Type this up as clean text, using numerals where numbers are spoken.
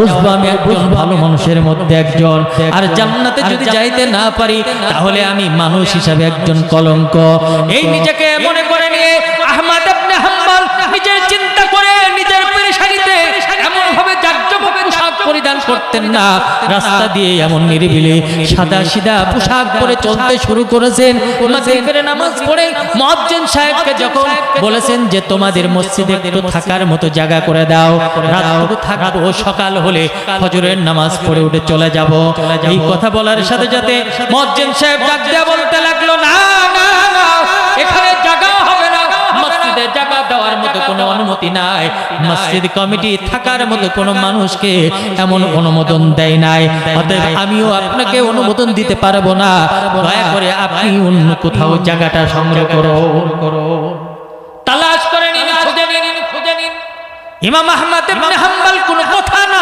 বুঝবো আমি একজন ভালো মানুষের মধ্যে একজন। আর জান্নাতে যদি যাইতে না পারি তাহলে আমি মানুষ হিসাবে একজন কলঙ্ক। এই নিজেকে মনে করে নিয়ে আহমদ ইবনে হাম্বল নিজের চিন্তা করে নিজের পেরেশানিতে এমন ভাবে জাঁকজমক পোশাক পরিধান করতেন না, রাস্তা দিয়ে এমন নিরিবিলি সাদা সিধা পোশাক পরে চলতে শুরু করেছেন। মাগরিবের নামাজ পড়ে মুয়াজ্জিন সাহেবকে যখন বলেছেন যে তোমাদের মসজিদে একটু থাকার মতো জায়গা করে দাও, রাতটুকু থাকবো, সকাল হলে ফজরের নামাজ পড়ে উঠে চলে যাব। এই কথা বলার সাথে সাথে মুয়াজ্জিন সাহেব ডাক দিয়ে বলতে লাগলো, না না না, এখানে জায়গা হবে না, মসজিদে জায়গা দেওয়ার মতো কোনো অনুমতি নাই, মসজিদ কমিটি থাকার মতো কোনো মানুষকে এমন অনুমোদন দেয় নাই, অতএব আমিও আপনাকে অনুমোদন দিতে পারবো না, দয়া করে আপনি অন্য কোথাও জায়গাটা সংগ্রহ করো। তালাশ করে নিন, খুঁজে নিন। ইমাম আহমদ ইবনে হাম্বল কোনো কথা না